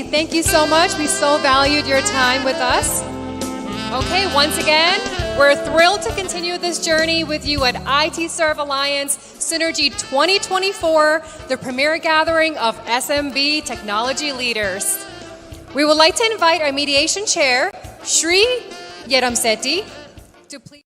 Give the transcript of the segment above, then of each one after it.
Okay, thank you so much. We so valued your time with us. Okay, once again, we're thrilled to continue this journey with you at IT Serve Alliance Synergy 2024, the premier gathering of SMB technology leaders. We would like to invite our mediation chair, Shri Yeramsetti, to please.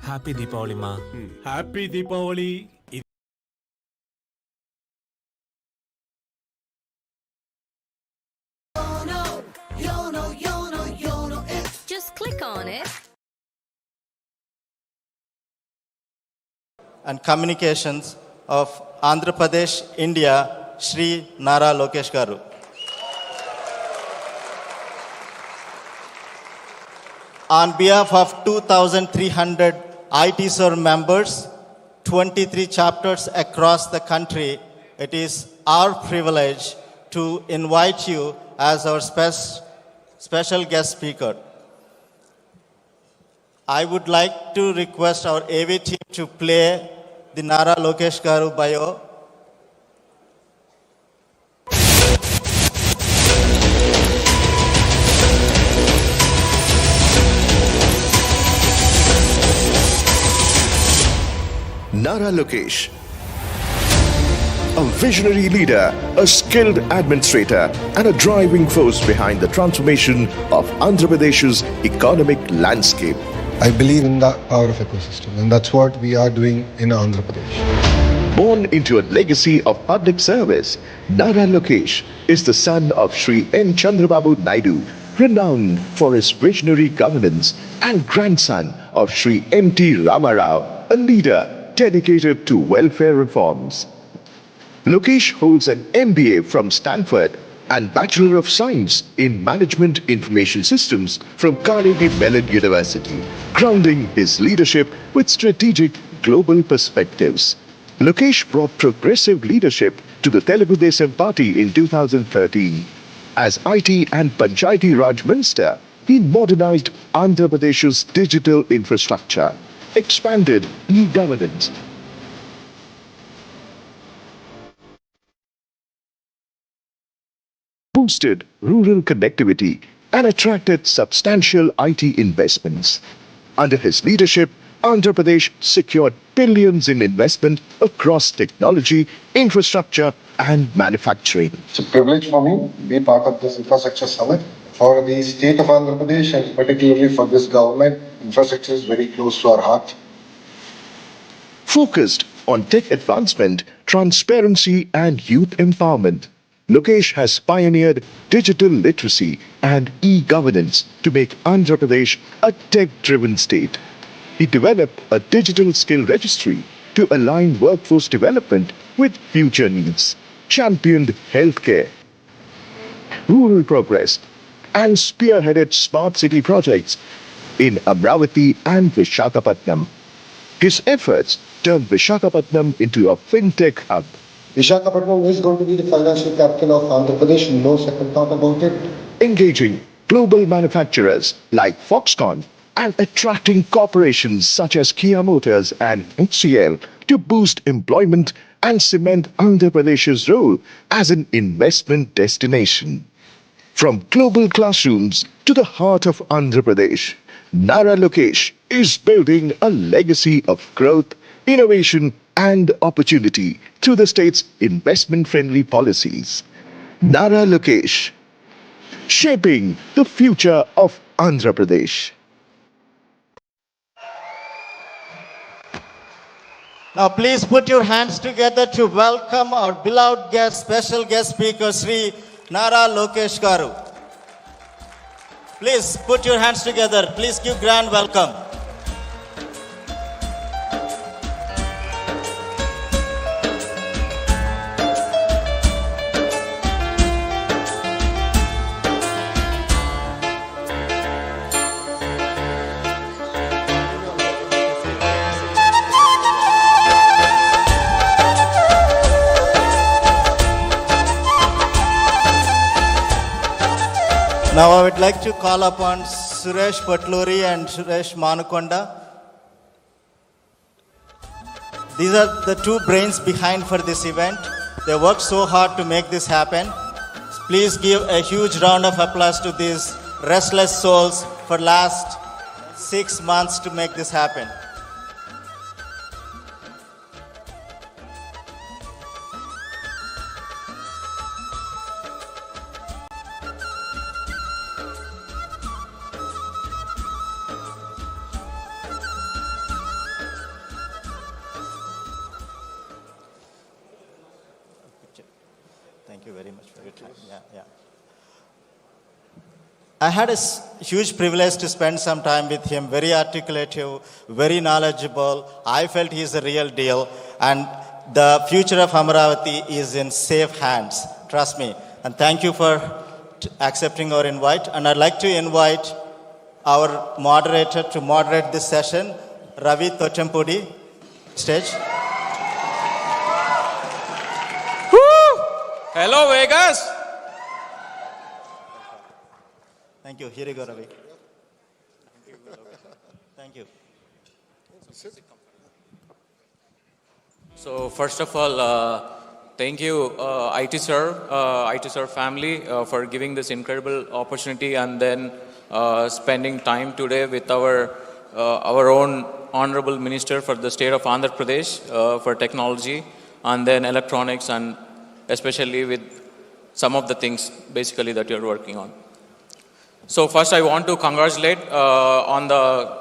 Happy Deepavali మా. Happy Deepavali. Just click on it. And Communications of Andhra Pradesh, India, Shri Nara Lokesh Garu. On behalf of 2,300 IT Serve members, 23 chapters across the country, it is our privilege to invite you as our special guest speaker. I would like to request our AV team to play the Nara Lokesh Garu bio. Nara Lokesh, a visionary leader, a skilled administrator, and a driving force behind the transformation of Andhra Pradesh's economic landscape. I believe in the power of ecosystem, and that's what we are doing in Andhra Pradesh. Born into a legacy of public service, Nara Lokesh is the son of Sri N. Chandrababu Naidu, renowned for his visionary governance, and grandson of Sri M. T. Ramarao, a leader dedicated to welfare reforms. Lokesh holds an MBA from Stanford and Bachelor of Science in Management Information Systems from Carnegie Mellon University, grounding his leadership with strategic global perspectives. Lokesh brought progressive leadership to the Telugu Desam Party in 2013. As IT and Panchayati Raj Minister, he modernized Andhra Pradesh's digital infrastructure, expanded e-governance, boosted rural connectivity, and attracted substantial IT investments. Under his leadership, Andhra Pradesh secured billions in investment across technology, infrastructure, and manufacturing. It's a privilege for me to be part of this infrastructure summit. For the state of Andhra Pradesh and particularly for this government, infrastructure is very close to our heart. Focused on tech advancement, transparency, and youth empowerment, Lokesh has pioneered digital literacy and e-governance to make Andhra Pradesh a tech-driven state. He developed a digital skill registry to align workforce development with future needs, championed healthcare, rural progress, and spearheaded smart city projects in Amravati and Visakhapatnam. His efforts turned Visakhapatnam into a fintech hub. Visakhapatnam is going to be the financial capital of Andhra Pradesh, no second thought about it. Engaging global manufacturers like Foxconn and attracting corporations such as Kia Motors and HCL to boost employment and cement Andhra Pradesh's role as an investment destination. From global classrooms to the heart of Andhra Pradesh, Nara Lokesh is building a legacy of growth, innovation, and opportunity through the state's investment-friendly policies. Nara Lokesh, shaping the future of Andhra Pradesh. Now please put your hands together to welcome our beloved guest, special guest speaker, Sri Nara Lokesh Garu. Please put your hands together. Please give grand welcome. Now I would like to call upon Suresh Patluri and Suresh Manukonda. These are the two brains behind for this event. They worked so hard to make this happen. Please give a huge round of applause to these restless souls for last 6 months to make this happen. Thank you very much for your time. Yeah. I had a huge privilege to spend some time with him, very articulative, very knowledgeable. I felt he is a real deal. And the future of Amravati is in safe hands. Trust me. And thank you for accepting our invite. And I'd like to invite our moderator to moderate this session, Ravi Tochampudi, stage. Hello, Vegas. Thank you. Here you go, Ravi. Thank you. So, first of all, thank you, IT Sir family, for giving this incredible opportunity and then spending time today with our own Honorable Minister for the state of Andhra Pradesh for technology and then electronics and especially with some of the things basically that you're working on. So first I want to congratulate on the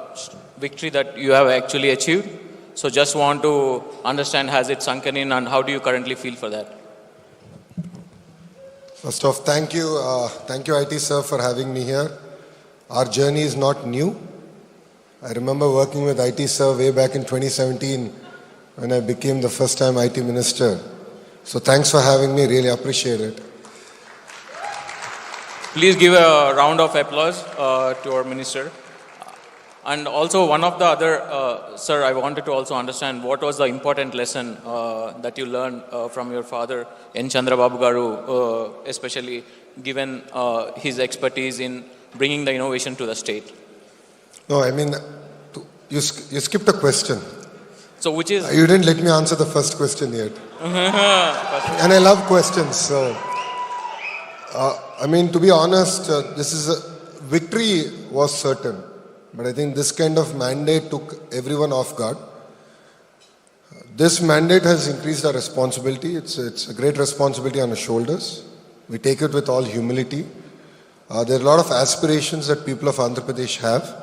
victory that you have actually achieved. So just want to understand, has it sunken in and how do you currently feel for that? First off, thank you IT sir for having me here. Our journey is not new. I remember working with IT sir way back in 2017 when I became the first time IT minister. So thanks for having me, really appreciate it. Please give a round of applause to our minister. And also one of the other, sir, I wanted to also understand what was the important lesson that you learned from your father, N. Chandrababu Garu, especially given his expertise in bringing the innovation to the state. No, I mean, you skipped a question. So which is? You didn't let me answer the first question yet. And I love questions. So, I mean, to be honest, victory was certain. But I think this kind of mandate took everyone off guard. This mandate has increased our responsibility. It's a great responsibility on our shoulders. We take it with all humility. There are a lot of aspirations that people of Andhra Pradesh have.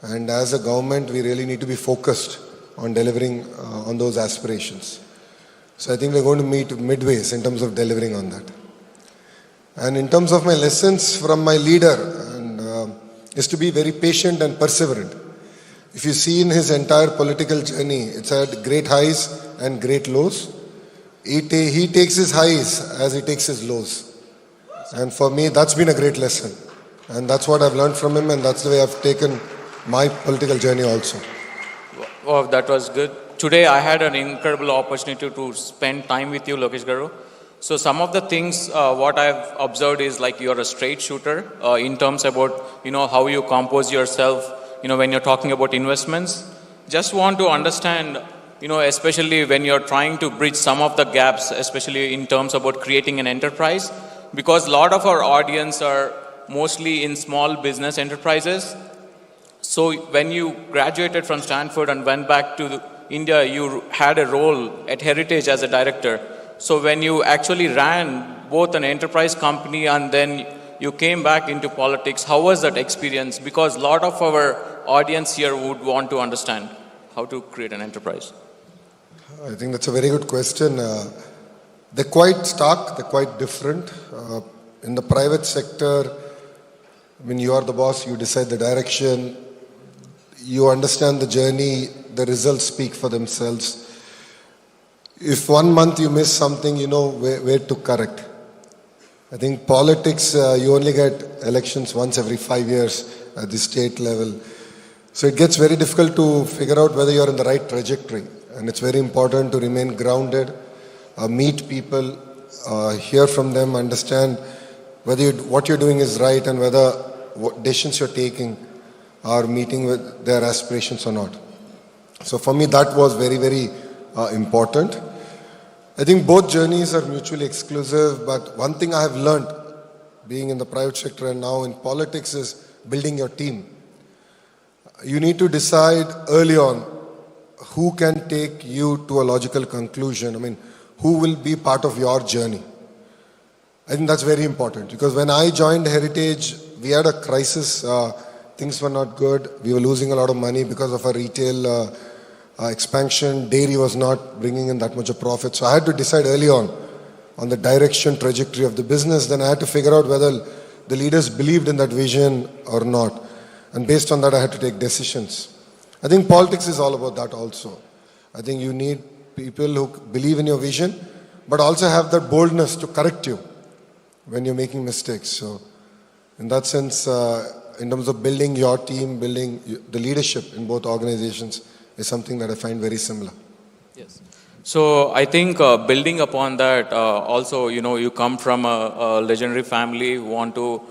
And as a government, we really need to be focused on delivering on those aspirations. So I think we're going to meet midways in terms of delivering on that. And in terms of my lessons from my leader, is to be very patient and perseverant. If you see in his entire political journey, it's had great highs and great lows. He takes his highs as he takes his lows. And for me, that's been a great lesson. And that's what I've learned from him, and that's the way I've taken my political journey also. Wow, that was good. Today I had an incredible opportunity to spend time with you, Lokesh Garu. So some of the things what I've observed is like you're a straight shooter in terms about how you compose yourself when you're talking about investments. Just want to understand especially when you're trying to bridge some of the gaps, especially in terms about creating an enterprise, because a lot of our audience are mostly in small business enterprises. So when you graduated from Stanford and went back to India, you had a role at Heritage as a director. So when you actually ran both an enterprise company and then you came back into politics, how was that experience? Because a lot of our audience here would want to understand how to create an enterprise. I think that's a very good question. They're quite stark, they're quite different. In the private sector, you are the boss, you decide the direction, you understand the journey, the results speak for themselves. If 1 month you miss something, you know where to correct. I think politics, you only get elections once every 5 years at the state level. So it gets very difficult to figure out whether you're in the right trajectory. And it's very important to remain grounded, meet people, hear from them, understand whether what you're doing is right and whether what decisions you're taking are meeting with their aspirations or not. So for me, that was very, very important. I think both journeys are mutually exclusive, but one thing I have learned being in the private sector and now in politics is building your team. You need to decide early on who can take you to a logical conclusion. Who will be part of your journey. I think that's very important because when I joined Heritage, we had a crisis. Things were not good. We were losing a lot of money because of our retail expansion. Dairy was not bringing in that much of profit. So I had to decide early on the direction, trajectory of the business. Then I had to figure out whether the leaders believed in that vision or not. And based on that, I had to take decisions. I think politics is all about that also. I think you need people who believe in your vision, but also have that boldness to correct you when you're making mistakes. So in that sense, in terms of building your team, building the leadership in both organizations is something that I find very similar. Yes. So I think building upon that, also, you come from a legendary family, want to,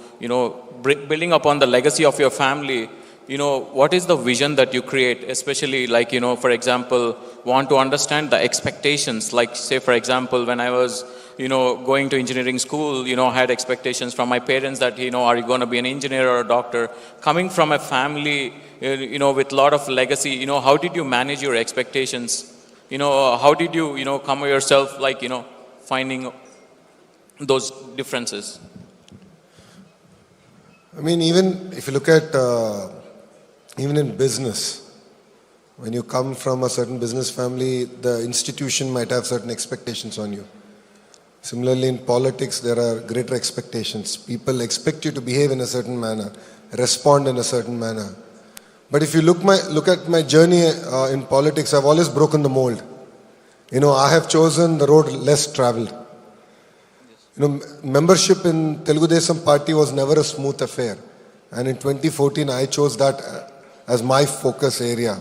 building upon the legacy of your family, what is the vision that you create, especially like, for example, want to understand the expectations, like say, for example, when I was, going to engineering school, I had expectations from my parents that, are you going to be an engineer or a doctor? Coming from a family, with a lot of legacy, how did you manage your expectations? How did you, come yourself, like, finding those differences? Even if you look at, even in business, when you come from a certain business family, the institution might have certain expectations on you. Similarly, in politics, there are greater expectations. People expect you to behave in a certain manner, respond in a certain manner. But if you look at my journey in politics, I've always broken the mold. I have chosen the road less traveled. Membership in Telugu Desam Party was never a smooth affair. And in 2014, I chose that as my focus area.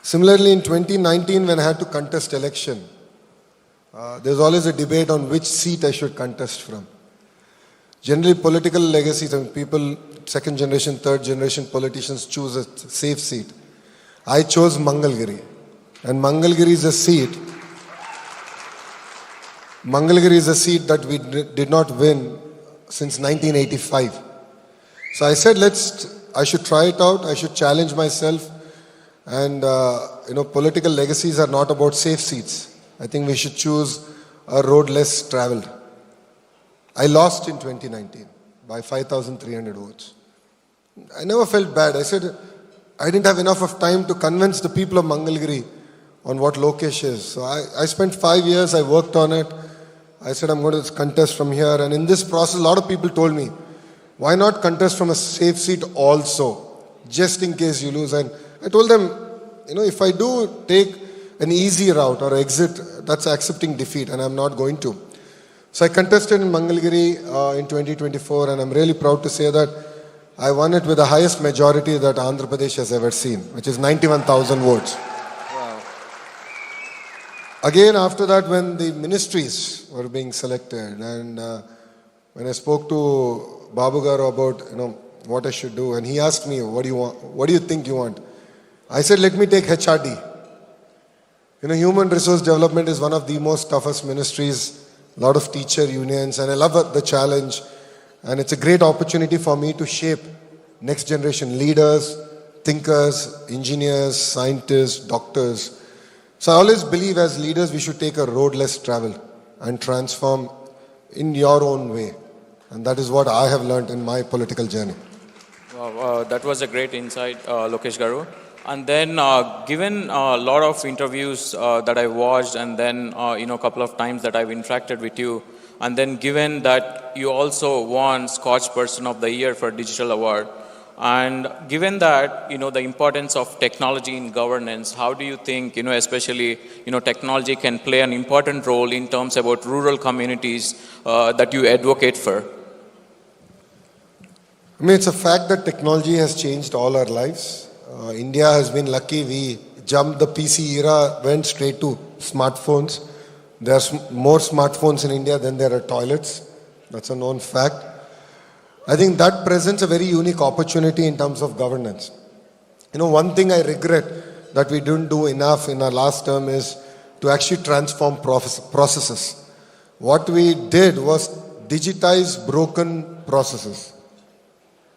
Similarly, in 2019, when I had to contest election, there's always a debate on which seat I should contest from. Generally, political legacies, people, second generation, third generation politicians choose a safe seat. I chose Mangalgiri. And Mangalgiri is a seat that we did not win since 1985. So I said, I should try it out. I should challenge myself. And, political legacies are not about safe seats. I think we should choose a road less traveled. I lost in 2019 by 5,300 votes. I never felt bad. I said, I didn't have enough of time to convince the people of Mangalgiri on what Lokesh is. So I spent 5 years, I worked on it. I said, I'm going to contest from here. And in this process, a lot of people told me, why not contest from a safe seat also, just in case you lose? And I told them, if I do take an easy route or exit, that's accepting defeat, and I'm not going to. So I contested in Mangalgiri in 2024, and I'm really proud to say that I won it with the highest majority that Andhra Pradesh has ever seen, which is 91,000 votes. Wow. Again, after that, when the ministries were being selected, and when I spoke to Babu Garu about what I should do, and he asked me, what do you want? What do you think you want? I said, let me take HRD. Human resource development is one of the most toughest ministries, a lot of teacher unions, and I love the challenge. And it's a great opportunity for me to shape next generation leaders, thinkers, engineers, scientists, doctors. So I always believe as leaders we should take a road less traveled and transform in your own way. And that is what I have learned in my political journey. Wow, that was a great insight, Lokesh Garu. And then, given a lot of interviews that I watched, and then a couple of times that I've interacted with you, and then given that you also won Scotch Person of the Year for Digital Award, and given that the importance of technology in governance, how do you think especially technology can play an important role in terms about rural communities that you advocate for? It's a fact that technology has changed all our lives. India has been lucky. We jumped the PC era, went straight to smartphones. There's more smartphones in India than there are toilets. That's a known fact. I think that presents a very unique opportunity in terms of governance. One thing I regret that we didn't do enough in our last term is to actually transform processes. What we did was digitize broken processes.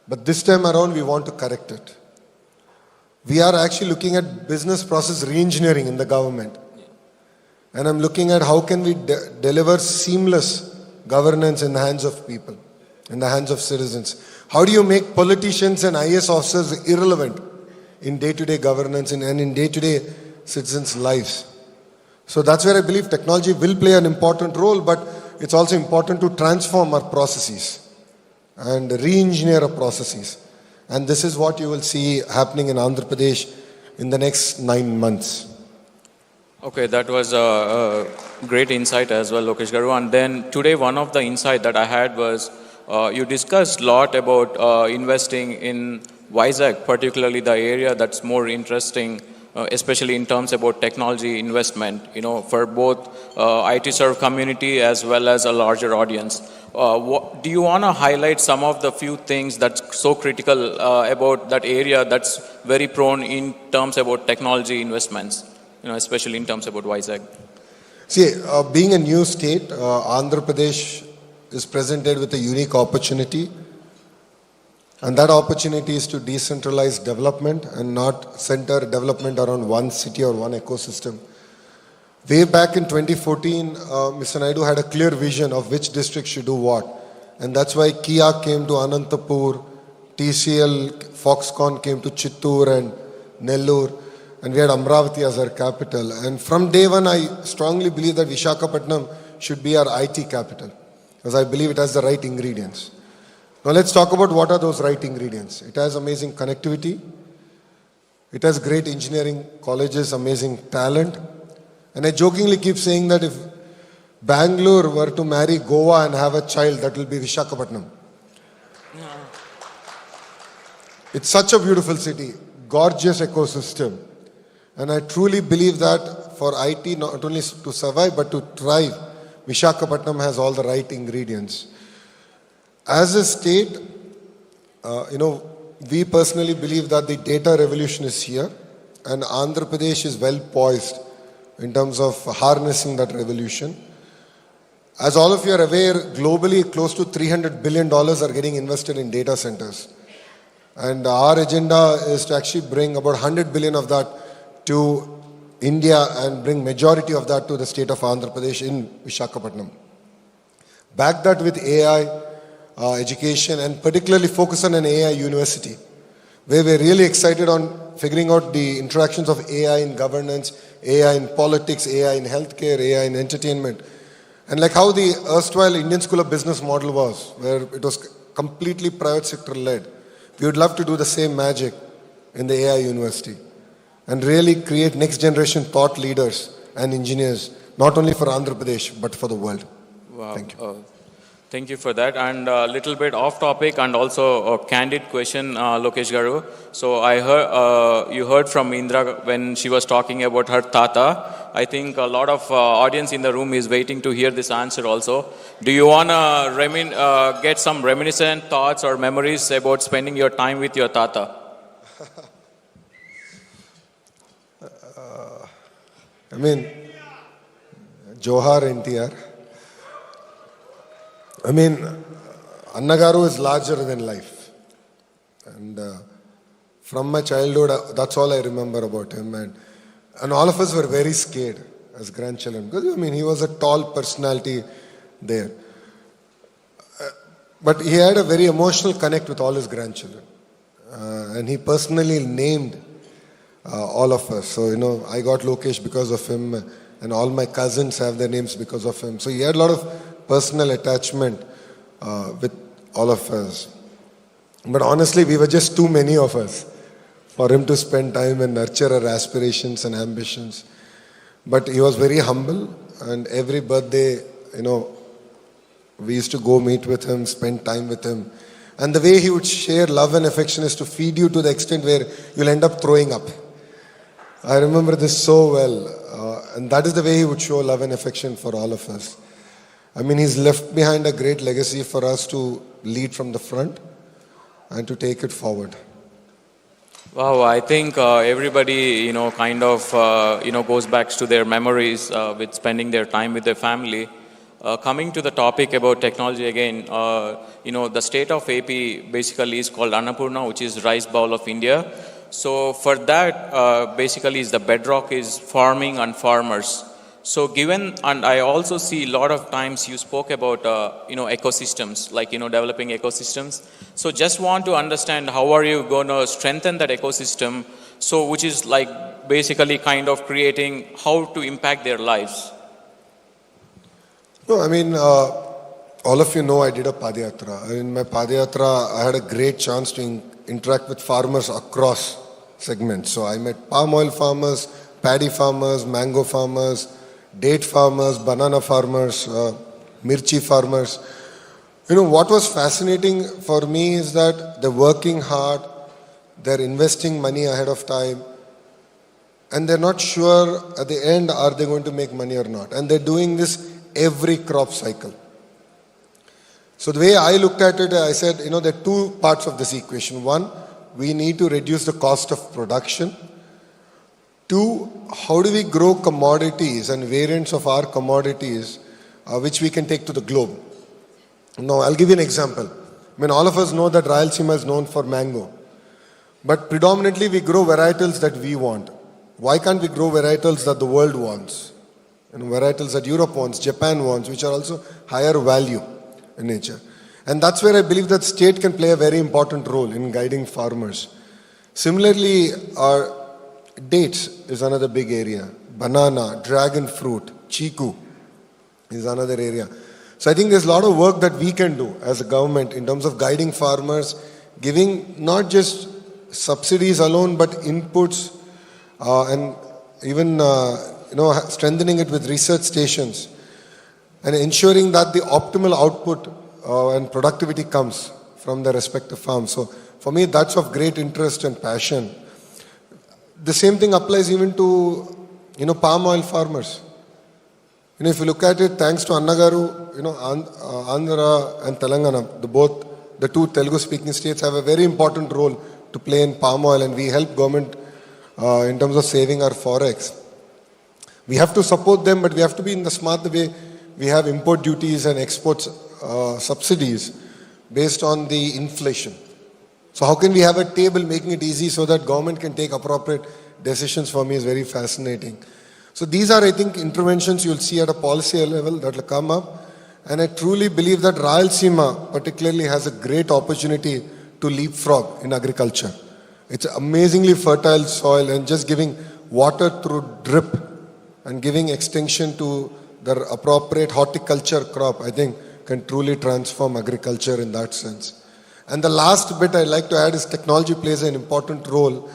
But this time around, we want to correct it. We are actually looking at business process re-engineering in the government. And I'm looking at how can we deliver seamless governance in the hands of people, in the hands of citizens. How do you make politicians and IAS officers irrelevant in day-to-day governance and in day-to-day citizens' lives? So that's where I believe technology will play an important role, but it's also important to transform our processes and re-engineer our processes. And this is what you will see happening in Andhra Pradesh in the next 9 months. Okay, that was a great insight as well, Lokesh Garu. And then today, one of the insight that I had was you discussed a lot about investing in Vizag, particularly the area that's more interesting, especially in terms about technology investment, for both IT serve community as well as a larger audience. Do you want to highlight some of the few things that's so critical about that area that's very prone in terms about technology investments, especially in terms about Vizag? See, being a new state, Andhra Pradesh is presented with a unique opportunity. And that opportunity is to decentralize development and not center development around one city or one ecosystem. Way back in 2014, Mr. Naidu had a clear vision of which district should do what. And that's why Kia came to Anantapur, TCL, Foxconn came to Chittoor and Nellore, and we had Amravati as our capital. And from day one, I strongly believe that Visakhapatnam should be our IT capital, because I believe it has the right ingredients. Now let's talk about what are those right ingredients. It has amazing connectivity. It has great engineering colleges, amazing talent. And I jokingly keep saying that if Bangalore were to marry Goa and have a child, that will be Visakhapatnam. It's such a beautiful city, gorgeous ecosystem. And I truly believe that for IT, not only to survive, but to thrive, Visakhapatnam has all the right ingredients. As a state, we personally believe that the data revolution is here, and Andhra Pradesh is well poised in terms of harnessing that revolution. As all of you are aware, globally close to $300 billion are getting invested in data centers. And our agenda is to actually bring about 100 billion of that to India and bring majority of that to the state of Andhra Pradesh in Visakhapatnam. Back that with AI education and particularly focus on an AI university, where we're really excited on figuring out the interactions of AI in governance, AI in politics, AI in healthcare, AI in entertainment. And like how the erstwhile Indian School of Business model was, where it was completely private sector led. We would love to do the same magic in the AI university and really create next generation thought leaders and engineers, not only for Andhra Pradesh, but for the world. Wow. Thank you. Thank you for that. And a little bit off topic and also a candid question, Lokesh Garu. So I heard, you heard from Indra when she was talking about her tata. I think a lot of audience in the room is waiting to hear this answer also. Do you want to get some reminiscent thoughts or memories about spending your time with your tata? I mean, Johar NTR. I mean, Annagaru is larger than life. And from my childhood, that's all I remember about him. And all of us were very scared as grandchildren. Because, I mean, he was a tall personality there. But he had a very emotional connect with all his grandchildren. And he personally named all of us. So, you know, I got Lokesh because of him. And all my cousins have their names because of him. So he had a lot of personal attachment with all of us. But honestly, we were just too many of us for him to spend time and nurture our aspirations and ambitions. But he was very humble, and every birthday, you know, we used to go meet with him, spend time with him. And the way he would share love and affection is to feed you to the extent where you'll end up throwing up. I remember this so well. And that is the way he would show love and affection for all of us. I mean, he's left behind a great legacy for us to lead from the front and to take it forward. Wow, I think everybody, you know, kind of, you know, goes back to their memories with spending their time with their family. Coming to the topic about technology again, you know, the state of AP basically is called Annapurna, which is rice bowl of India. So for that, basically is the bedrock is farming and farmers. So given, and I also see a lot of times you spoke about, you know, ecosystems, like, you know, developing ecosystems. So just want to understand how are you going to strengthen that ecosystem? So which is like basically kind of creating how to impact their lives. No, I mean, all of you know I did a Padayatra. In my Padayatra, I had a great chance to interact with farmers across segments. So I met palm oil farmers, paddy farmers, mango farmers, date farmers, banana farmers, mirchi farmers. You know, what was fascinating for me is that they're working hard, they're investing money ahead of time, and they're not sure at the end are they going to make money or not. And they're doing this every crop cycle. So the way I looked at it, I said, you know, there are two parts of this equation. One, we need to reduce the cost of production. Two, how do we grow commodities and variants of our commodities which we can take to the globe? Now, I'll give you an example. I mean, all of us know that Rayalaseema is known for mango. But predominantly, we grow varietals that we want. Why can't we grow varietals that the world wants? And varietals that Europe wants, Japan wants, which are also higher value in nature. And that's where I believe that state can play a very important role in guiding farmers. Similarly, our dates is another big area. Banana, dragon fruit, chiku is another area. So I think there's a lot of work that we can do as a government in terms of guiding farmers, giving not just subsidies alone, but inputs and even strengthening it with research stations and ensuring that the optimal output and productivity comes from the respective farms. So for me, that's of great interest and passion. The same thing applies even to, palm oil farmers. If you look at it, thanks to Annagaru, Andhra and Telangana, the two Telugu-speaking states have a very important role to play in palm oil, and we help government in terms of saving our forex. We have to support them, but we have to be in the smart way. We have import duties and exports subsidies based on the inflation. So how can we have a table making it easy so that government can take appropriate decisions for me is very fascinating. So these are, I think, interventions you'll see at a policy level that will come up. And I truly believe that Rayalaseema particularly has a great opportunity to leapfrog in agriculture. It's amazingly fertile soil, and just giving water through drip and giving extension to the appropriate horticulture crop, I think, can truly transform agriculture in that sense. And the last bit I'd like to add is technology plays an important role,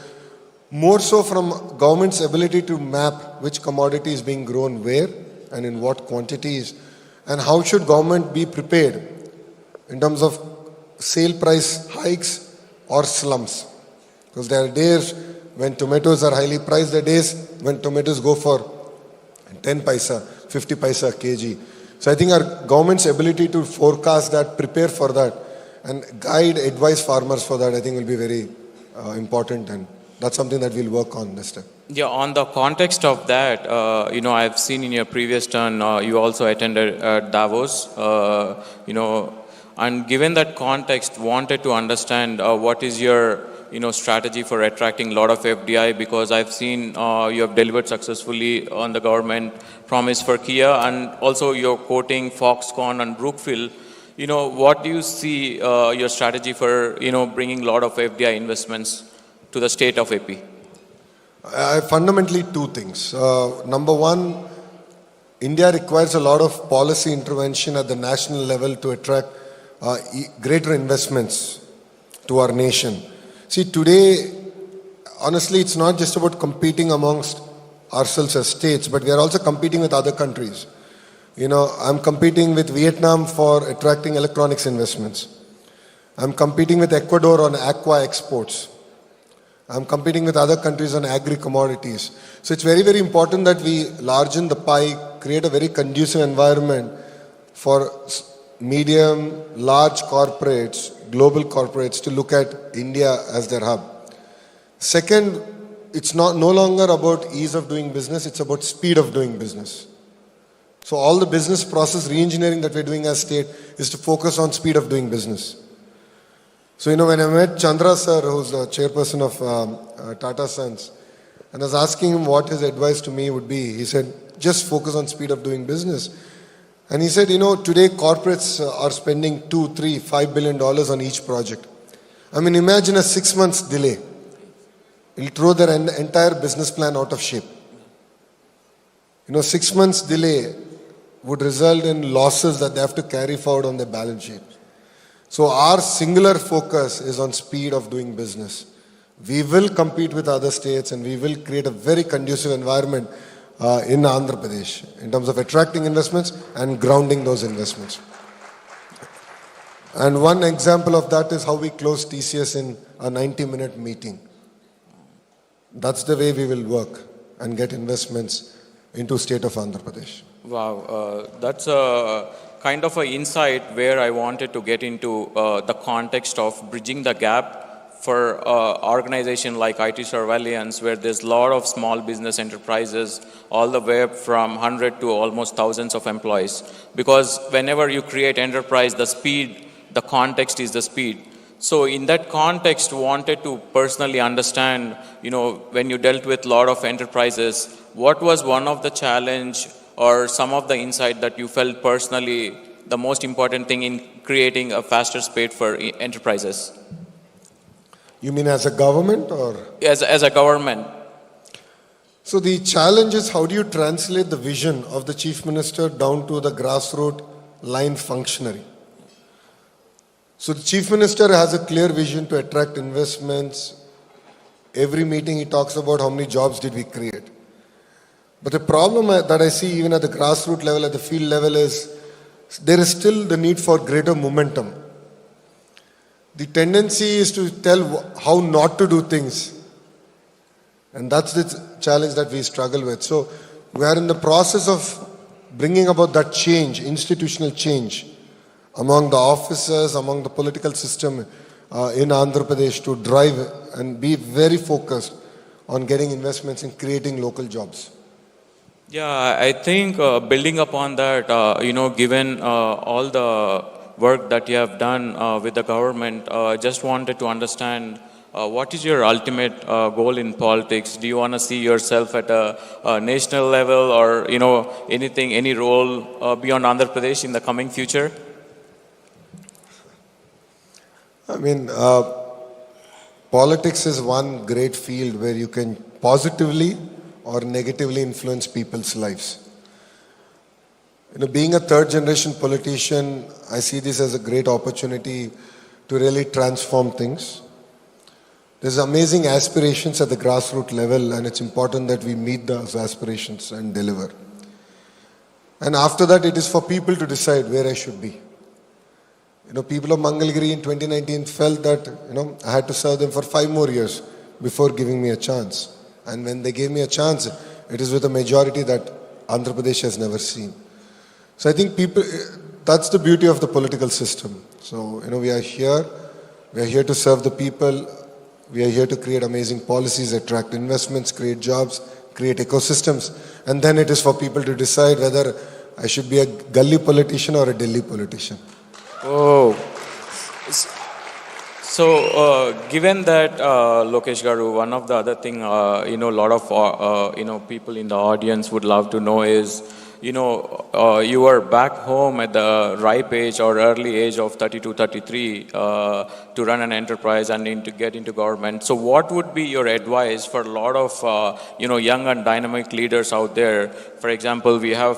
more so from government's ability to map which commodity is being grown where and in what quantities, and how should government be prepared in terms of sale price hikes or slumps. Because there are days when tomatoes are highly priced, there are days when tomatoes go for 10 paisa, 50 paisa a kg. So I think our government's ability to forecast that, prepare for that, and guide, advise farmers for that, I think will be very important, and that's something that we'll work on this time. Yeah, on the context of that, I've seen in your previous turn, you also attended Davos, and given that context, wanted to understand what is your strategy for attracting a lot of FDI, because I've seen you have delivered successfully on the government promise for Kia, and also you're quoting Foxconn and Brookfield. What do you see your strategy for, bringing a lot of FDI investments to the state of AP? Fundamentally, two things. Number one, India requires a lot of policy intervention at the national level to attract greater investments to our nation. See, today, honestly, it's not just about competing amongst ourselves as states, but we are also competing with other countries. I'm competing with Vietnam for attracting electronics investments. I'm competing with Ecuador on aqua exports. I'm competing with other countries on agri-commodities. So it's very, very important that we largen the pie, create a very conducive environment for medium, large corporates, global corporates to look at India as their hub. Second, it's no longer about ease of doing business, it's about speed of doing business. So all the business process re-engineering that we're doing as state is to focus on speed of doing business. So, when I met Chandra sir, who's the chairperson of Tata Sons, and I was asking him what his advice to me would be, he said, just focus on speed of doing business. And he said, today corporates are spending $2, $3, $5 billion on each project. I mean, imagine a 6 months delay. It'll throw their entire business plan out of shape. 6 months delay would result in losses that they have to carry forward on their balance sheet. So our singular focus is on speed of doing business. We will compete with other states, and we will create a very conducive environment in Andhra Pradesh in terms of attracting investments and grounding those investments. And one example of that is how we closed TCS in a 90-minute meeting. That's the way we will work and get investments into state of Andhra Pradesh. Wow, that's a kind of an insight where I wanted to get into the context of bridging the gap for organization like IT Surveillance, where there's a lot of small business enterprises, all the way from 100 to almost thousands of employees. Because whenever you create enterprise, the speed, the context is the speed. So in that context, wanted to personally understand, when you dealt with a lot of enterprises, what was one of the challenge or some of the insight that you felt personally the most important thing in creating a faster speed for enterprises? You mean as a government or? As a government. So the challenge is, how do you translate the vision of the chief minister down to the grassroots line functionary? So the chief minister has a clear vision to attract investments. Every meeting he talks about how many jobs did we create. But the problem that I see even at the grassroots level, at the field level, is there is still the need for greater momentum. The tendency is to tell how not to do things. And that's the challenge that we struggle with. So we are in the process of bringing about that change, institutional change, among the officers, among the political system in Andhra Pradesh, to drive and be very focused on getting investments and creating local jobs. Yeah, I think building upon that, given all the work that you have done with the government. Just wanted to understand what is your ultimate goal in politics? Do you want to see yourself at a national level, or anything, any role beyond Andhra Pradesh in the coming future? I mean, politics is one great field where you can positively or negatively influence people's lives. Being a third generation politician, I see this as a great opportunity to really transform things. There's amazing aspirations at the grassroots level, and it's important that we meet those aspirations and deliver. And after that, it is for people to decide where I should be. People of Mangalgiri in 2019 felt that, I had to serve them for 5 more years before giving me a chance. And when they gave me a chance, it is with a majority that Andhra Pradesh has never seen. So I think that's the beauty of the political system. So, we are here to serve the people. We are here to create amazing policies, attract investments, create jobs, create ecosystems. And then it is for people to decide whether I should be a gully politician or a Delhi politician. Oh. So, given that, Lokesh Garu, one of the other thing, a lot of, people in the audience would love to know is, you were back home at the ripe age or early age of 32, 33 to run an enterprise and to get into government. So what would be your advice for a lot of, young and dynamic leaders out there? For example, we have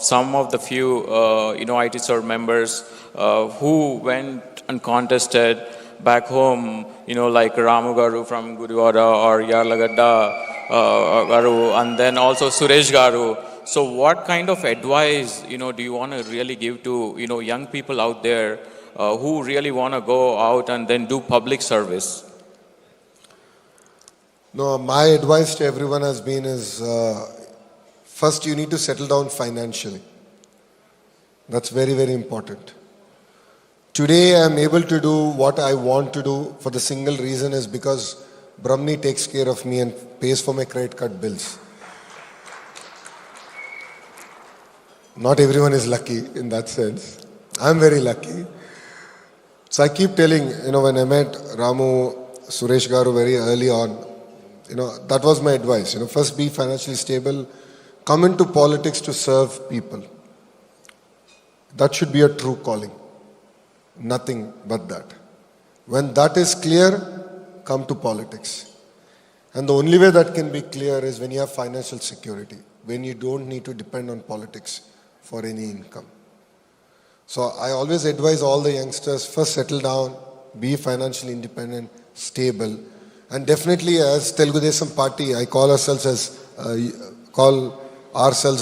some of the few, ITSER members who went and contested back home, like Ramu Garu from Gudivada or Yarlagadda Garu, and then also Suresh Garu. So what kind of advice, do you want to really give to, young people out there who really want to go out and then do public service? No, my advice to everyone has been is, first you need to settle down financially. That's very, very important. Today I am able to do what I want to do for the single reason is because Brahmani takes care of me and pays for my credit card bills. Not everyone is lucky in that sense. I'm very lucky. So I keep telling, when I met Ramu, Suresh Garu very early on, that was my advice. First be financially stable, come into politics to serve people. That should be a true calling. Nothing but that. When that is clear, come to politics. And the only way that can be clear is when you have financial security, when you don't need to depend on politics for any income. So I always advise all the youngsters, first settle down, be financially independent, stable, and definitely as Telugu Desam Party, I call ourselves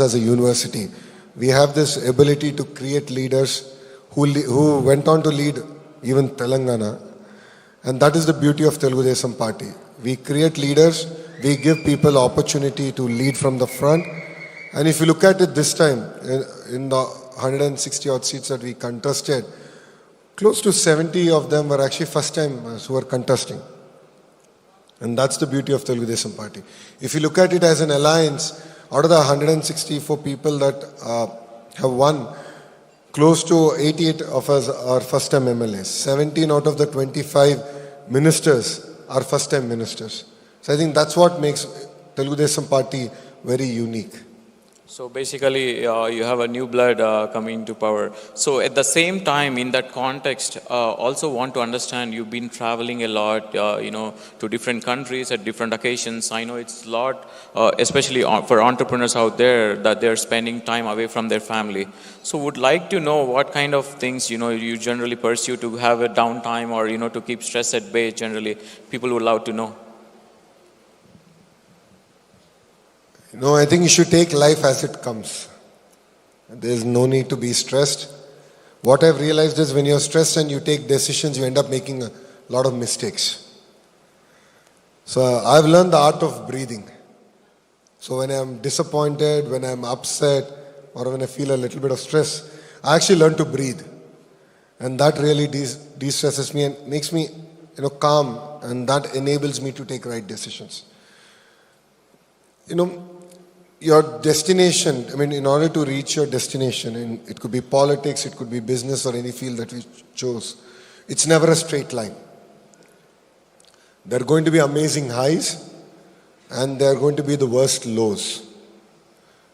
as a university. We have this ability to create leaders who went on to lead even Telangana, and that is the beauty of Telugu Desam Party. We create leaders, we give people opportunity to lead from the front. And if you look at it this time, in the 160 odd seats that we contested, close to 70 of them were actually first timers who were contesting. And that's the beauty of Telugu Desam Party. If you look at it as an alliance, out of the 164 people that have won, close to 88 of us are first time MLAs. 17 out of the 25 ministers are first time ministers. So I think that's what makes Telugu Desam Party very unique. So basically, you have a new blood coming to power. So at the same time, in that context, also want to understand, you've been traveling a lot, to different countries at different occasions. I know it's a lot, especially for entrepreneurs out there, that they're spending time away from their family. So would like to know what kind of things, you generally pursue to have a downtime or, to keep stress at bay generally. People would love to know. I think you should take life as it comes. There is no need to be stressed. What I've realized is when you're stressed and you take decisions, you end up making a lot of mistakes. So I've learned the art of breathing. So when I'm disappointed, when I'm upset, or when I feel a little bit of stress, I actually learn to breathe. And that really de-stresses me and makes me calm, and that enables me to take right decisions. your destination, I mean, in order to reach your destination, and it could be politics, it could be business, or any field that we chose, it's never a straight line. There are going to be amazing highs, and there are going to be the worst lows.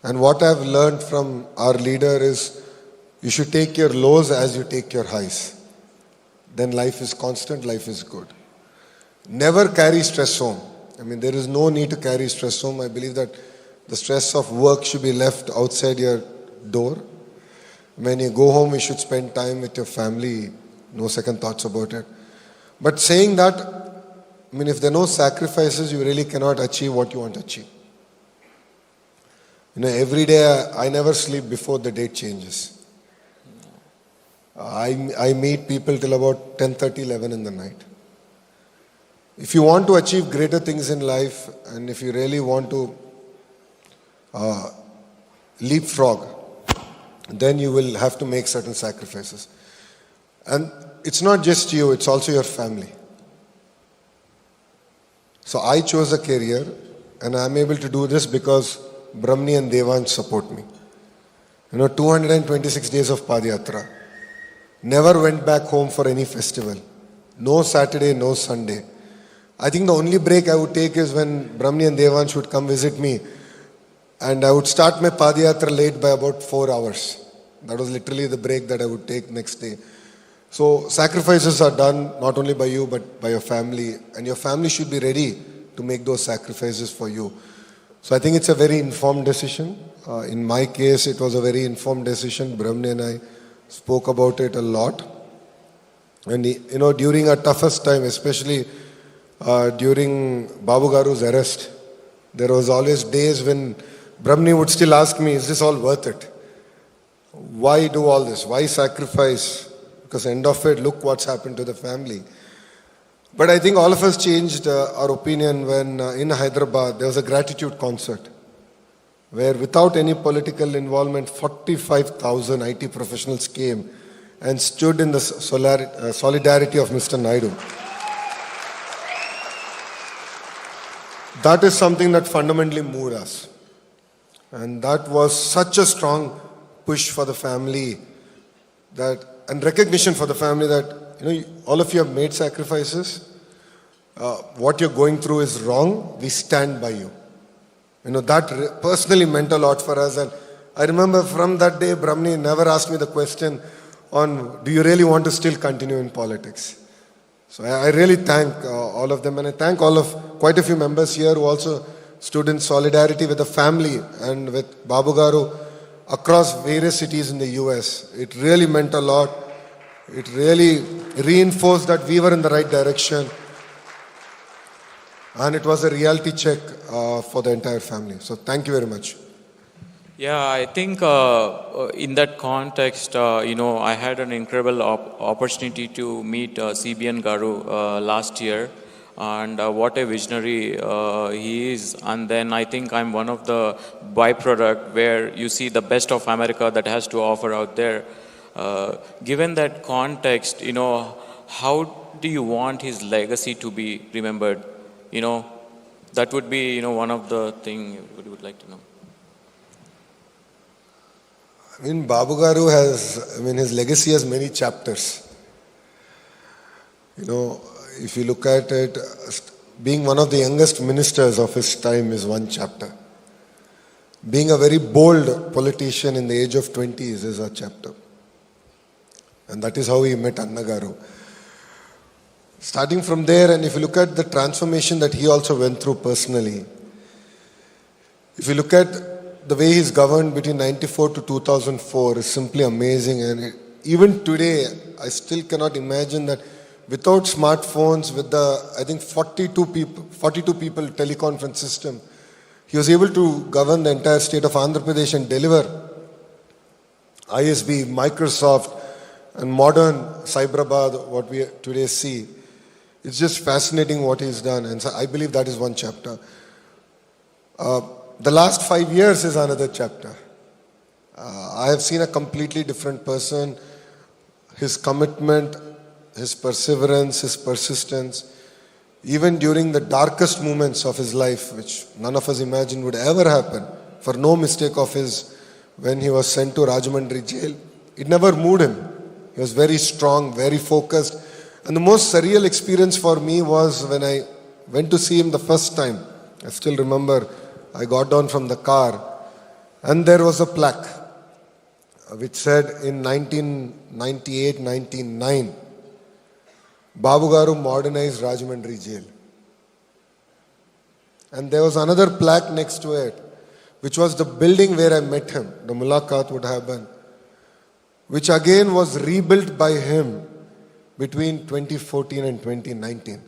And what I've learned from our leader is you should take your lows as you take your highs. Then life is constant, life is good. Never carry stress home. I mean, there is no need to carry stress home. I believe that the stress of work should be left outside your door. When you go home, you should spend time with your family. No second thoughts about it. But saying that, I mean, if there are no sacrifices, you really cannot achieve what you want to achieve. You know, every day I never sleep before the date changes. I meet people till about 10:30, 11 in the night. If you want to achieve greater things in life, and if you really want to leapfrog, then you will have to make certain sacrifices. And it's not just you, it's also your family. So I chose a career, and I'm able to do this because Brahmani and Devansh support me. You know, 226 days of Padayatra. Never went back home for any festival. No Saturday, no Sunday. I think the only break I would take is when Brahmani and Devansh would come visit me, and I would start my Padayatra late by about 4 hours. That was literally the break that I would take next day. So sacrifices are done not only by you but by your family, and your family should be ready to make those sacrifices for you. So I think it's a very informed decision. In my case, it was a very informed decision. Brahmani and I spoke about it a lot. And you know, during our toughest time, especially during Babu Garu's arrest, there was always days when Brahmani would still ask me, is this all worth it? Why do all this? Why sacrifice? Because end of it, look what's happened to the family. But I think all of us changed our opinion when in Hyderabad there was a gratitude concert where without any political involvement, 45,000 IT professionals came and stood in the solidarity of Mr. Naidu. That is something that fundamentally moved us. And that was such a strong push for the family that, and recognition for the family that, you know, all of you have made sacrifices. What you're going through is wrong. We stand by you. You know, that personally meant a lot for us. And I remember from that day, Brahmani never asked me the question on, do you really want to still continue in politics? So I really thank all of them, and I thank quite a few members here who also stood in solidarity with the family and with Babu Garu across various cities in the US. It really meant a lot. It really reinforced that we were in the right direction. And it was a reality check for the entire family. So thank you very much. Yeah, I think in that context, you know, I had an incredible opportunity to meet CBN Garu last year, and what a visionary he is. And then I think I'm one of the byproduct where you see the best of America that has to offer out there. Given that context, you know, how do you want his legacy to be remembered? You know, that would be, you know, one of the things we would like to know. I mean, Babu Garu has, I mean, his legacy has many chapters. You know, if you look at it, being one of the youngest ministers of his time is one chapter. Being a very bold politician in the age of 20s is a chapter. And that is how he met Anna Garu. Starting from there, and if you look at the transformation that he also went through personally, if you look at the way he's governed between 94 to 2004 is simply amazing. And even today, I still cannot imagine that without smartphones, with the, I think, 42 people teleconference system, he was able to govern the entire state of Andhra Pradesh and deliver ISB, Microsoft, and modern Cyberabad, what we today see. It's just fascinating what he's done. And so I believe that is one chapter. The last 5 years is another chapter. I have seen a completely different person. His commitment, his perseverance, his persistence, even during the darkest moments of his life, which none of us imagined would ever happen, for no mistake of his when he was sent to Rajahmundry jail. It never moved him. He was very strong, very focused. And the most surreal experience for me was when I went to see him the first time. I still remember I got down from the car and there was a plaque which said in 1998-99, Babu Garu modernized Rajahmundry jail. And there was another plaque next to it, which was the building where I met him, the Mulaqat would have been, which again was rebuilt by him between 2014 and 2019.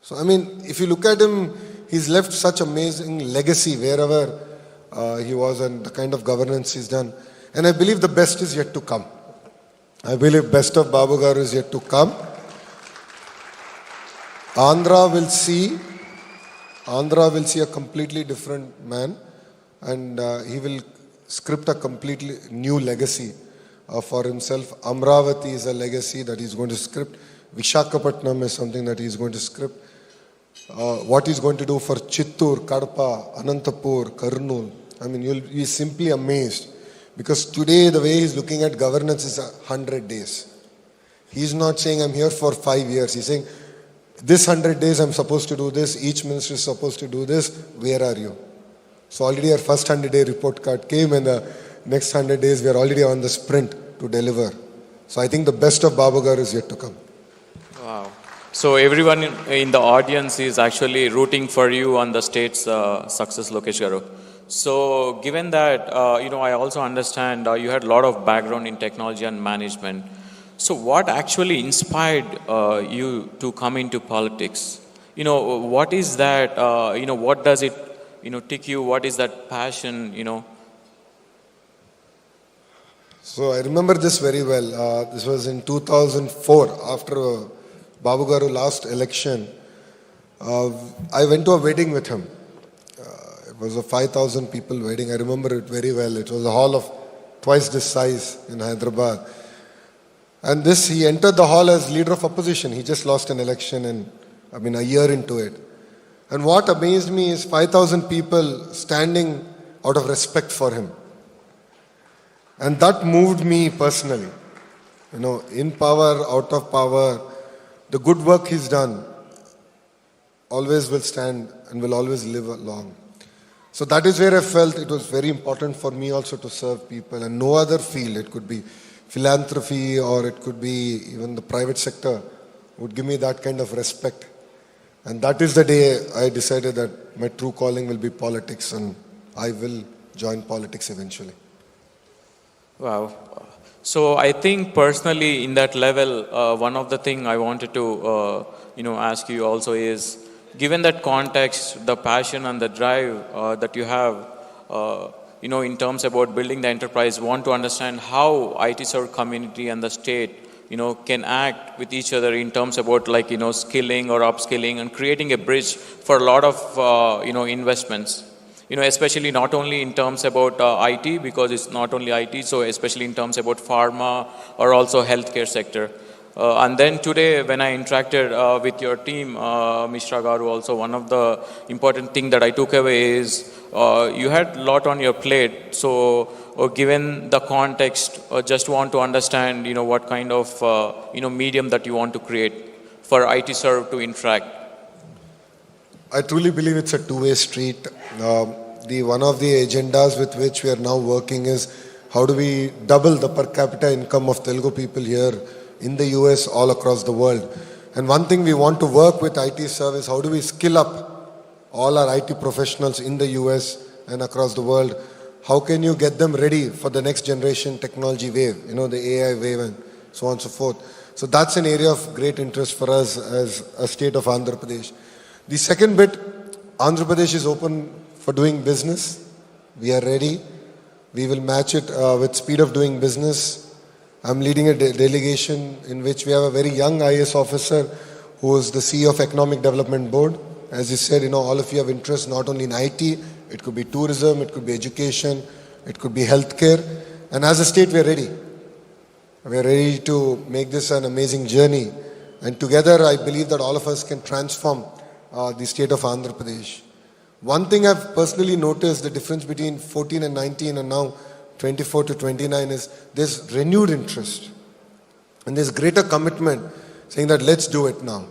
So, I mean, if you look at him, he's left such amazing legacy wherever he was and the kind of governance he's done. And I believe the best is yet to come. I believe best of Babu Garu is yet to come. Andhra will see a completely different man, and he will script a completely new legacy for himself. Amravati is a legacy that he's going to script. Vishakhapatnam is something that he's going to script. What he's going to do for Chittur, Kadapa, Anantapur, Kurnool. I mean, you'll be simply amazed. Because today, the way he's looking at governance is 100 days. He's not saying, I'm here for 5 years. He's saying, this 100 days I'm supposed to do this, each minister is supposed to do this, where are you? So already our first 100-day report card came, and the next 100 days we are already on the sprint to deliver. So I think the best of Babu Garu is yet to come. Wow. So everyone in the audience is actually rooting for you on the state's success, Lokesh Garu. So given that, I also understand you had a lot of background in technology and management. So what actually inspired you to come into politics? What is that, what does it, tick you? What is that passion, So I remember this very well. This was in 2004, after Babu Garu last election. I went to a wedding with him. It was a 5,000 people wedding. I remember it very well. It was a hall of twice this size in Hyderabad. And he entered the hall as leader of opposition. He just lost an election and, a year into it. And what amazed me is 5,000 people standing out of respect for him. And that moved me personally. In power, out of power, the good work he's done always will stand and will always live along. So that is where I felt it was very important for me also to serve people, and no other field. It could be philanthropy or it could be even the private sector would give me that kind of respect. And that is the day I decided that my true calling will be politics, and I will join politics eventually. Wow. So I think personally in that level, one of the things I wanted to, ask you also is, given that context, the passion and the drive that you have, in terms about building the enterprise, want to understand how IT serve community and the state, can act with each other in terms about skilling or upskilling and creating a bridge for a lot of, investments. Especially not only in terms about IT, because it's not only IT, so especially in terms about pharma or also healthcare sector. And then today, when I interacted with your team, Mishra Garu, also one of the important things that I took away is you had a lot on your plate. So given the context, just want to understand, what kind of, medium that you want to create for IT serve to interact. I truly believe it's a two-way street. One of the agendas with which we are now working is how do we double the per capita income of Telugu people here in the US, all across the world. And one thing we want to work with IT service, how do we skill up all our IT professionals in the US and across the world? How can you get them ready for the next generation technology wave, the AI wave and so on and so forth. So that's an area of great interest for us as a state of Andhra Pradesh. The second bit, Andhra Pradesh is open for doing business. We are ready. We will match it with speed of doing business. I'm leading a delegation in which we have a very young IAS officer who is the CEO of Economic Development Board. As you said, all of you have interest not only in IT, it could be tourism, it could be education, it could be healthcare. And as a state, we are ready. We are ready to make this an amazing journey. And together, I believe that all of us can transform the state of Andhra Pradesh. One thing I've personally noticed, the difference between 14 and 19 and now 24 to 29 is there's renewed interest. And there's greater commitment saying that let's do it now.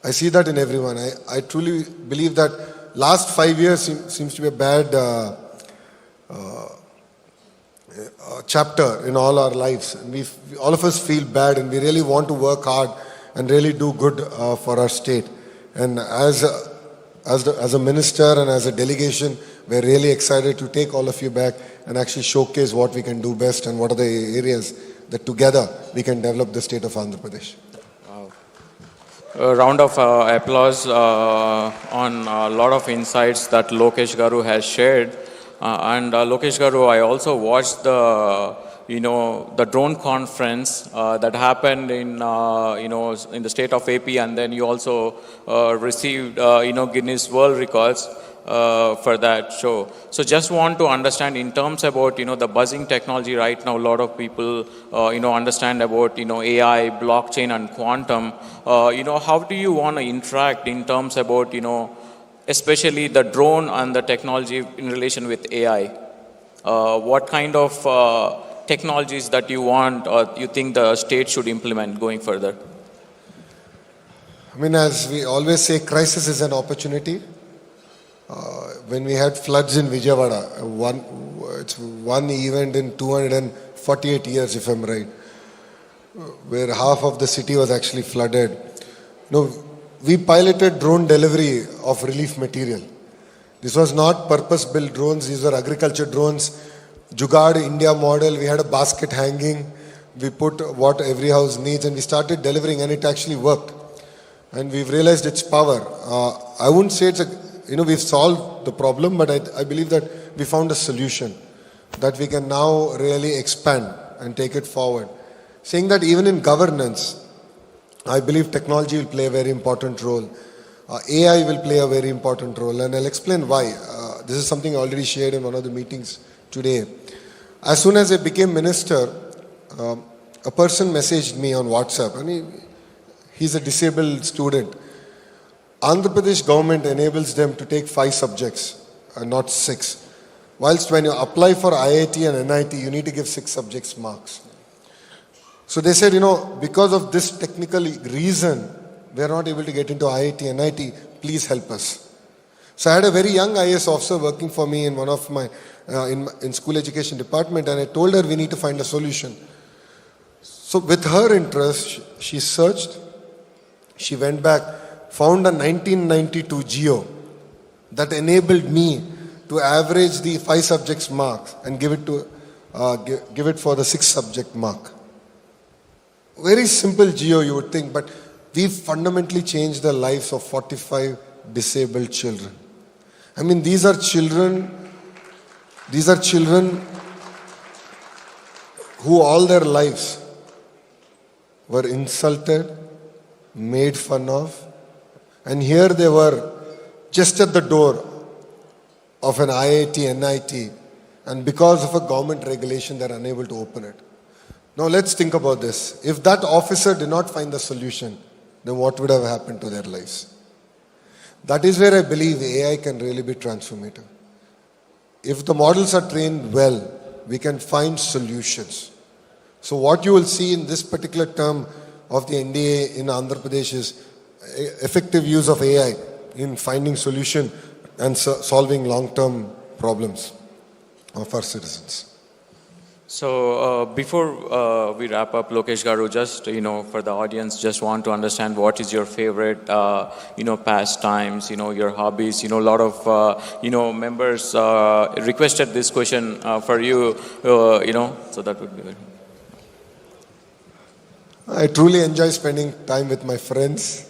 I see that in everyone. I truly believe that last 5 years seems to be a bad chapter in all our lives. And all of us feel bad and we really want to work hard and really do good for our state. And as a minister and as a delegation, we're really excited to take all of you back and actually showcase what we can do best and what are the areas that together we can develop the state of Andhra Pradesh. A round of applause on a lot of insights that Lokesh Garu has shared. And Lokesh Garu, I also watched the drone conference that happened in in the state of AP, and then you also received Guinness World Records for that show. So just want to understand in terms about the buzzing technology right now. A lot of people understand about AI, blockchain, and quantum. How do you want to interact in terms about especially the drone and the technology in relation with AI? What kind of technologies that you want or you think the state should implement going further? I mean, as we always say, crisis is an opportunity. When we had floods in Vijayawada, it's one event in 248 years, if I'm right, where half of the city was actually flooded. We piloted drone delivery of relief material. This was not purpose-built drones. These were agriculture drones. Jugaad India model. We had a basket hanging. We put what every house needs and we started delivering and it actually worked. And we've realized its power. I wouldn't say it's we've solved the problem, but I believe that we found a solution that we can now really expand and take it forward. Saying that even in governance, I believe technology will play a very important role. AI will play a very important role, and I'll explain why. This is something I already shared in one of the meetings today. As soon as I became minister, a person messaged me on WhatsApp, and he's a disabled student. Andhra Pradesh government enables them to take 5 subjects, not 6. Whilst when you apply for IIT and NIT, you need to give 6 subjects marks. So they said, because of this technical reason, we are not able to get into IIT and NIT, please help us. So I had a very young IAS officer working for me in one of my, in school education department, and I told her we need to find a solution. So with her interest, she searched, she went back, found a 1992 GEO that enabled me to average the 5 subjects marks and give it for the 6 subject mark. Very simple GEO you would think, but we've fundamentally changed the lives of 45 disabled children. I mean, these are children who all their lives were insulted, made fun of, and here they were just at the door of an IIT, NIT, and because of a government regulation, they're unable to open it. Now let's think about this. If that officer did not find the solution, then what would have happened to their lives? That is where I believe AI can really be transformative. If the models are trained well, we can find solutions. So what you will see in this particular term of the NDA in Andhra Pradesh is effective use of AI in finding solution and solving long-term problems of our citizens. So before we wrap up, Lokesh Garu, just for the audience, just want to understand what is your favorite pastimes, your hobbies. A lot of members requested this question for you, so that would be good. I truly enjoy spending time with my friends.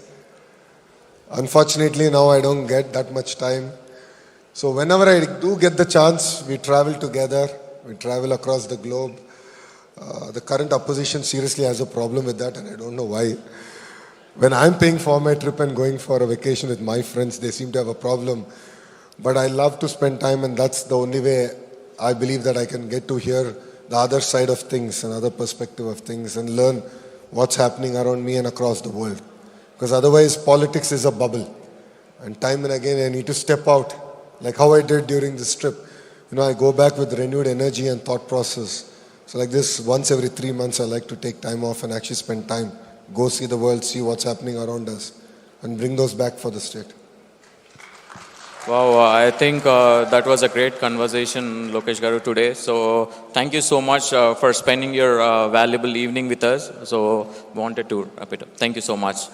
Unfortunately, now I don't get that much time. So whenever I do get the chance, we travel together. We travel across the globe. The current opposition seriously has a problem with that, and I don't know why. When I'm paying for my trip and going for a vacation with my friends, they seem to have a problem. But I love to spend time, and that's the only way I believe that I can get to hear the other side of things, another perspective of things, and learn what's happening around me and across the world. Because otherwise, politics is a bubble. And time and again, I need to step out, like how I did during this trip. I go back with renewed energy and thought process. So like this, once every 3 months, I like to take time off and actually spend time, go see the world, see what's happening around us, and bring those back for the state. Wow, I think that was a great conversation, Lokesh Garu, today. So thank you so much for spending your valuable evening with us. So wanted to wrap it up. Thank you so much.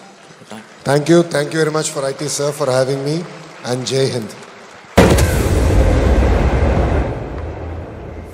Thank you very much for IT sir for having me, and Jai Hind.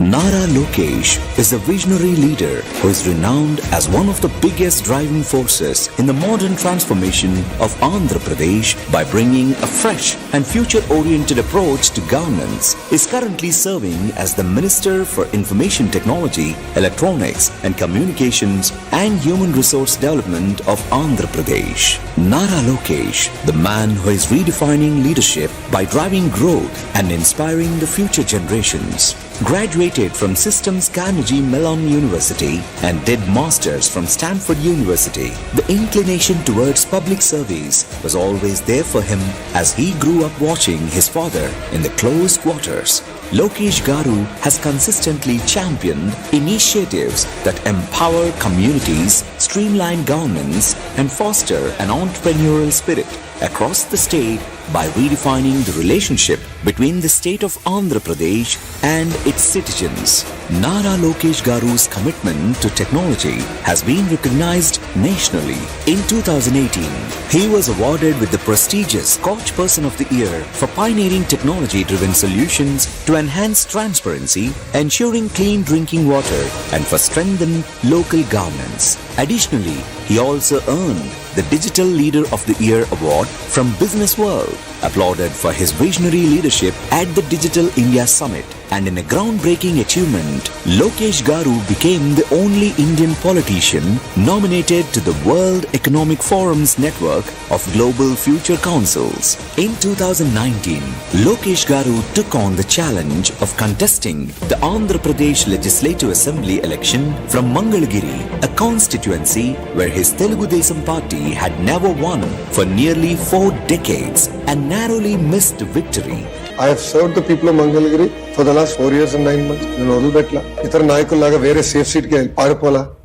Nara Lokesh is a visionary leader who is renowned as one of the biggest driving forces in the modern transformation of Andhra Pradesh by bringing a fresh and future-oriented approach to governance. He is currently serving as the Minister for Information Technology, Electronics and Communications and Human Resource Development of Andhra Pradesh. Nara Lokesh, the man who is redefining leadership by driving growth and inspiring the future generations. Graduated from Systems Carnegie Mellon University and did Masters from Stanford University. The inclination towards public service was always there for him as he grew up watching his father in the close quarters. Lokesh Garu has consistently championed initiatives that empower communities, streamline governance, and foster an entrepreneurial spirit across the state by redefining the relationship between the state of Andhra Pradesh and its citizens. Nara Lokesh Garu's commitment to technology has been recognized nationally. In 2018, he was awarded with the prestigious Koch Person of the Year for pioneering technology-driven solutions to enhance transparency, ensuring clean drinking water, and for strengthened local governance. Additionally, he also earned the Digital Leader of the Year award from Business World, applauded for his visionary leadership at the Digital India Summit. And in a groundbreaking achievement, Lokesh Garu became the only Indian politician nominated to the World Economic Forum's network of Global Future Councils. In 2019, Lokesh Garu took on the challenge of contesting the Andhra Pradesh Legislative Assembly election from Mangalagiri, a constituency where his Telugu Desam party had never won for nearly 4 decades and narrowly missed victory. I have served the people of Mangalagiri for the last 4 years and 9 months.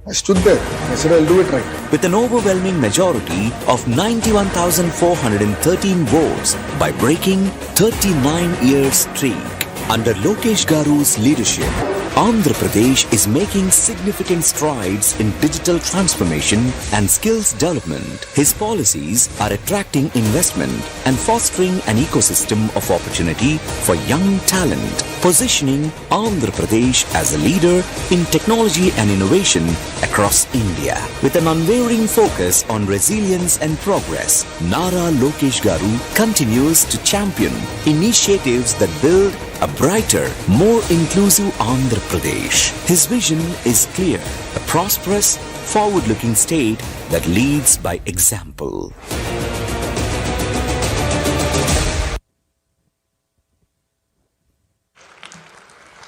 I stood there. I said, I'll do it right. With an overwhelming majority of 91,413 votes by breaking 39-year streak. Under Lokesh Garu's leadership, Andhra Pradesh is making significant strides in digital transformation and skills development. His policies are attracting investment and fostering an ecosystem of opportunity for young talent, positioning Andhra Pradesh as a leader in technology and innovation across India. With an unwavering focus on resilience and progress, Nara Lokesh Garu continues to champion initiatives that build a brighter, more inclusive Andhra Pradesh. His vision is clear, a prosperous, forward-looking state that leads by example.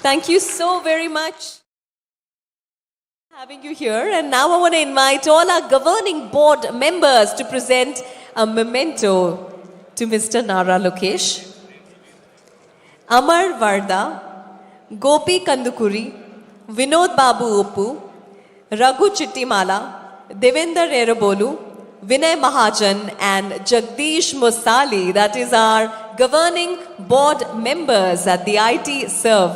Thank you so very much for having you here. And now I want to invite all our governing board members to present a memento to Mr. Nara Lokesh. Amar Varda, Gopi Kandukuri, Vinod Babu Uppu, Raghu Chittimala, Devender Erabolu, Vinay Mahajan and Jagdish Musali, that is our governing board members at the IT Serve